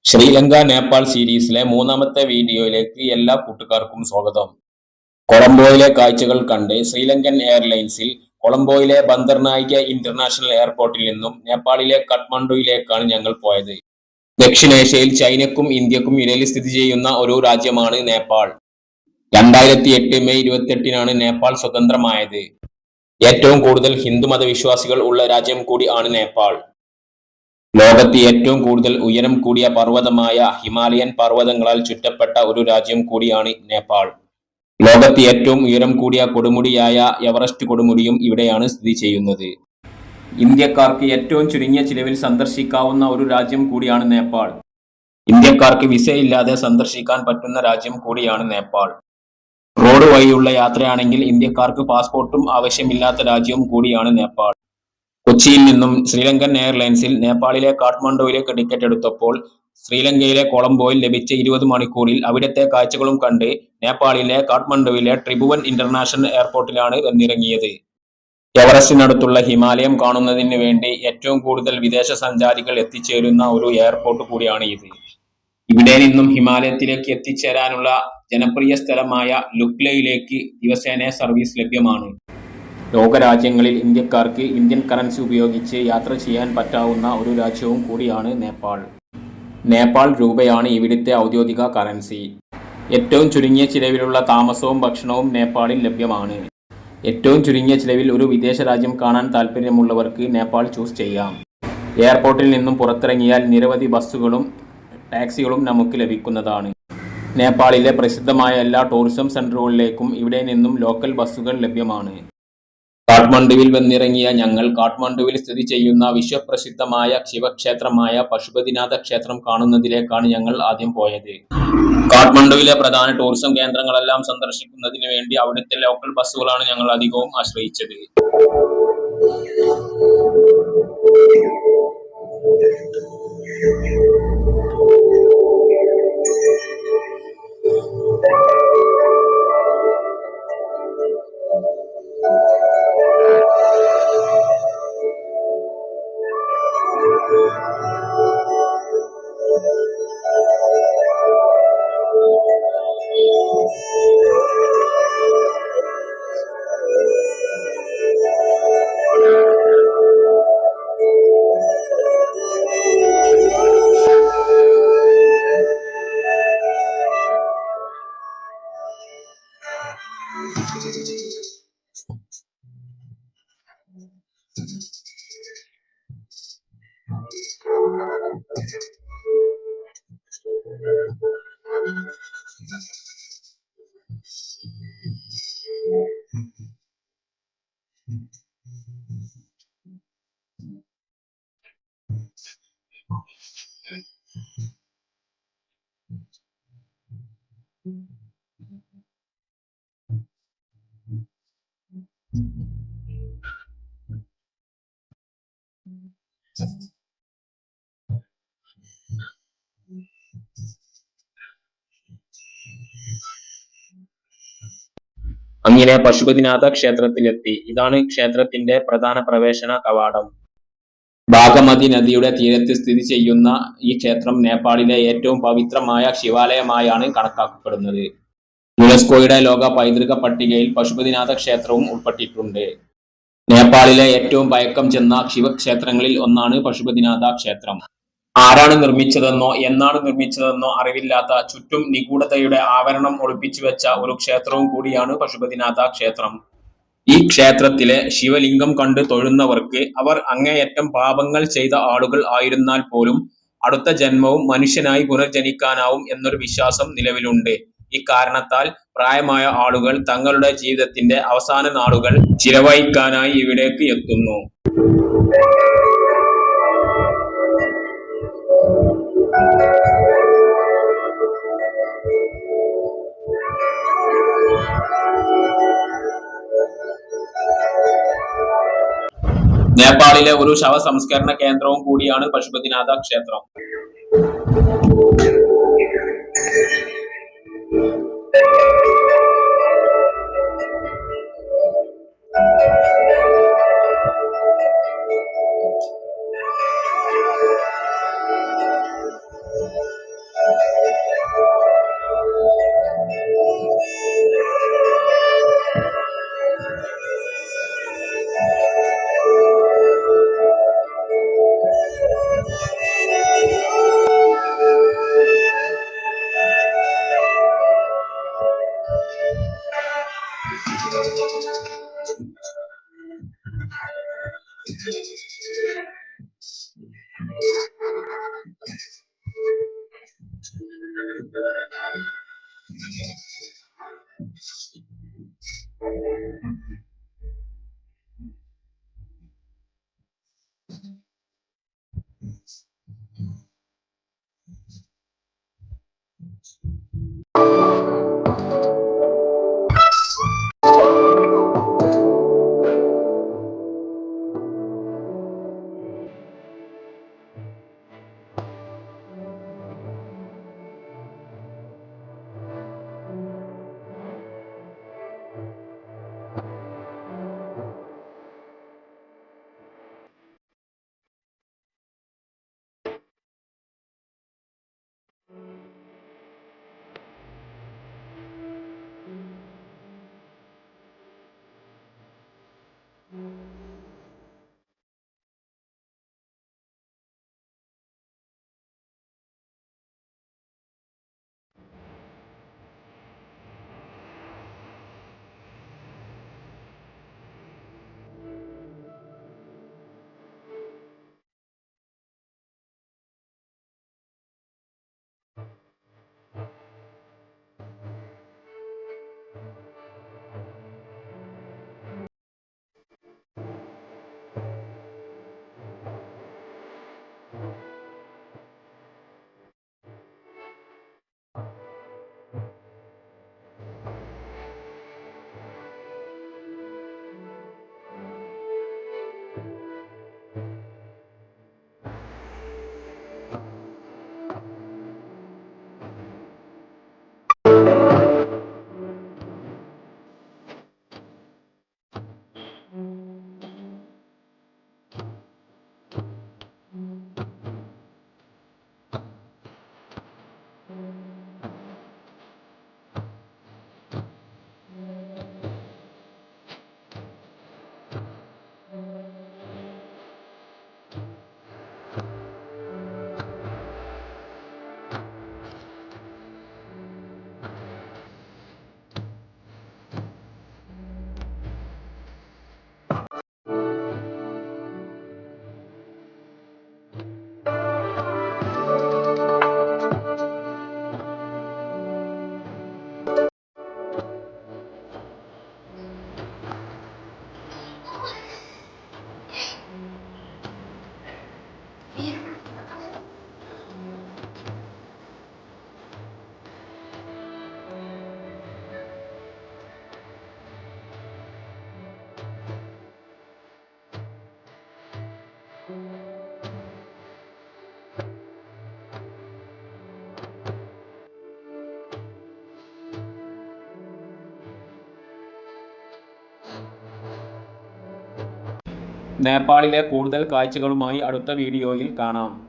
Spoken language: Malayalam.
ശ്രീലങ്ക നേപ്പാൾ സീരീസിലെ മൂന്നാമത്തെ വീഡിയോയിലേക്ക് എല്ലാ കൂട്ടുകാർക്കും സ്വാഗതം. കൊളംബോയിലെ കാഴ്ചകൾ കണ്ട് ശ്രീലങ്കൻ എയർലൈൻസിൽ കൊളംബോയിലെ ബന്ദർനായിക ഇന്റർനാഷണൽ എയർപോർട്ടിൽ നിന്നും നേപ്പാളിലെ കാഠ്മണ്ഡുവിലേക്കാണ് ഞങ്ങൾ പോയത്. ദക്ഷിണേഷ്യയിൽ ചൈനയ്ക്കും ഇന്ത്യക്കും ഇടയിൽ സ്ഥിതി ചെയ്യുന്ന ഒരു രാജ്യമാണ് നേപ്പാൾ. 2008 മെയ് 28-നാണ് നേപ്പാൾ സ്വതന്ത്രമായത്. ഏറ്റവും കൂടുതൽ ഹിന്ദുമത വിശ്വാസികൾ ഉള്ള രാജ്യം കൂടി ആണ് നേപ്പാൾ. ലോകത്ത് ഏറ്റവും കൂടുതൽ ഉയരം കൂടിയ പർവ്വതമായ ഹിമാലയൻ പർവ്വതങ്ങളാൽ ചുറ്റപ്പെട്ട ഒരു രാജ്യം കൂടിയാണ് നേപ്പാൾ. ലോകത്ത് ഏറ്റവും ഉയരം കൂടിയ കൊടുമുടിയായ എവറസ്റ്റ് കൊടുമുടിയും ഇവിടെയാണ് സ്ഥിതി ചെയ്യുന്നത്. ഇന്ത്യക്കാർക്ക് ഏറ്റവും ചുരുങ്ങിയ ചിലവിൽ സന്ദർശിക്കാവുന്ന ഒരു രാജ്യം കൂടിയാണ് നേപ്പാൾ. ഇന്ത്യക്കാർക്ക് വിസയില്ലാതെ സന്ദർശിക്കാൻ പറ്റുന്ന രാജ്യം കൂടിയാണ് നേപ്പാൾ. റോഡ് വഴിയുള്ള യാത്രയാണെങ്കിൽ ഇന്ത്യക്കാർക്ക് പാസ്പോർട്ടും ആവശ്യമില്ലാത്ത രാജ്യവും കൂടിയാണ് നേപ്പാൾ. കൊച്ചിയിൽ നിന്നും ശ്രീലങ്കൻ എയർലൈൻസിൽ നേപ്പാളിലെ കാഠ്മണ്ഡുവിലേക്ക് ടിക്കറ്റ് എടുത്തപ്പോൾ ശ്രീലങ്കയിലെ കൊളംബോയിൽ ലഭിച്ച 20 മണിക്കൂറിൽ അവിടുത്തെ കാഴ്ചകളും കണ്ട് നേപ്പാളിലെ കാഠ്മണ്ഡുവിലെ ട്രിഭുവൻ ഇന്റർനാഷണൽ എയർപോർട്ടിലാണ് വന്നിറങ്ങിയത്. എവറസ്റ്റിനടുത്തുള്ള ഹിമാലയം കാണുന്നതിന് വേണ്ടി ഏറ്റവും കൂടുതൽ വിദേശ സഞ്ചാരികൾ എത്തിച്ചേരുന്ന ഒരു എയർപോർട്ട് കൂടിയാണ് ഇത്. ഇവിടെ നിന്നും ഹിമാലയത്തിലേക്ക് എത്തിച്ചേരാനുള്ള ജനപ്രിയ സ്ഥലമായ ലുക്ലയിലേക്ക് ദിവസേന സർവീസ് ലഭ്യമാണ്. ലോകരാജ്യങ്ങളിൽ ഇന്ത്യക്കാർക്ക് ഇന്ത്യൻ കറൻസി ഉപയോഗിച്ച് യാത്ര ചെയ്യാൻ പറ്റാവുന്ന ഒരു രാജ്യവും കൂടിയാണ് നേപ്പാൾ. നേപ്പാൾ രൂപയാണ് ഇവിടുത്തെ ഔദ്യോഗിക കറൻസി. ഏറ്റവും ചുരുങ്ങിയ ചിലവിലുള്ള താമസവും ഭക്ഷണവും നേപ്പാളിൽ ലഭ്യമാണ്. ഏറ്റവും ചുരുങ്ങിയ ചിലവിൽ ഒരു വിദേശ രാജ്യം കാണാൻ താല്പര്യമുള്ളവർക്ക് നേപ്പാൾ ചൂസ് ചെയ്യാം. എയർപോർട്ടിൽ നിന്നും പുറത്തിറങ്ങിയാൽ നിരവധി ബസ്സുകളും ടാക്സികളും നമുക്ക് ലഭിക്കുന്നതാണ്. നേപ്പാളിലെ പ്രസിദ്ധമായ എല്ലാ ടൂറിസം സെന്ററുകളിലേക്കും ഇവിടെ നിന്നും ലോക്കൽ ബസ്സുകൾ ലഭ്യമാണ്. കാഠ്മണ്ഡുവിൽ വന്നിറങ്ങിയ ഞങ്ങൾ കാഠ്മണ്ഡുവിൽ സ്ഥിതി ചെയ്യുന്ന വിശ്വപ്രസിദ്ധമായ ശിവക്ഷേത്രമായ പശുപതിനാഥ ക്ഷേത്രം കാണുന്നതിലേക്കാണ് ഞങ്ങൾ ആദ്യം പോയത്. കാഠ്മണ്ഡുവിലെ പ്രധാന ടൂറിസം കേന്ദ്രങ്ങളെല്ലാം സന്ദർശിക്കുന്നതിന് വേണ്ടി അവിടുത്തെ ലോക്കൽ ബസ്സുകളാണ് ഞങ്ങൾ അധികവും ആശ്രയിച്ചത്. അങ്ങനെ പശുപതിനാഥ ക്ഷേത്രത്തിലെത്തി. ഇതാണ് ക്ഷേത്രത്തിന്റെ പ്രധാന പ്രവേശന കവാടം. ബാഗമതി നദിയുടെ തീരത്ത് സ്ഥിതി ചെയ്യുന്ന ഈ ക്ഷേത്രം നേപ്പാളിലെ ഏറ്റവും പവിത്രമായ ശിവാലയമായാണ് കണക്കാക്കപ്പെടുന്നത്. യുനെസ്കോയുടെ ലോക പൈതൃക പട്ടികയിൽ പശുപതിനാഥ ക്ഷേത്രവും ഉൾപ്പെട്ടിട്ടുണ്ട്. നേപ്പാളിലെ ഏറ്റവും പഴക്കം ചെന്ന ശിവക്ഷേത്രങ്ങളിൽ ഒന്നാണ് പശുപതിനാഥ ക്ഷേത്രം. ആരാണ് നിർമ്മിച്ചതെന്നോ എന്നാണ് നിർമ്മിച്ചതെന്നോ അറിവില്ലാത്ത, ചുറ്റും നിഗൂഢതയുടെ ആവരണം ഒളിപ്പിച്ചു വെച്ച ഒരു ക്ഷേത്രവും കൂടിയാണ് പശുപതിനാഥ ക്ഷേത്രം. ഈ ക്ഷേത്രത്തിലെ ശിവലിംഗം കണ്ട് തൊഴുന്നവർക്ക് അവർ അങ്ങേയറ്റം പാപങ്ങൾ ചെയ്ത ആളുകൾ ആയിരുന്നാൽ പോലും അടുത്ത ജന്മവും മനുഷ്യനായി പുനർജനിക്കാനാവും എന്നൊരു വിശ്വാസം നിലവിലുണ്ട്. ഇക്കാരണത്താൽ പ്രായമായ ആളുകൾ തങ്ങളുടെ ജീവിതത്തിന്റെ അവസാന നാളുകൾ ചിലവഴിക്കാനായി ഇവിടേക്ക് എത്തുന്നു. നേപ്പാളിലെ ഒരു ശവ സംസ്കരണ കേന്ദ്രവും കൂടിയാണ് പശുപതിനാഥ ക്ഷേത്രം. നേപ്പാളിലെ കൂടുതൽ കാഴ്ചകളുമായി അടുത്ത വീഡിയോയിൽ കാണാം.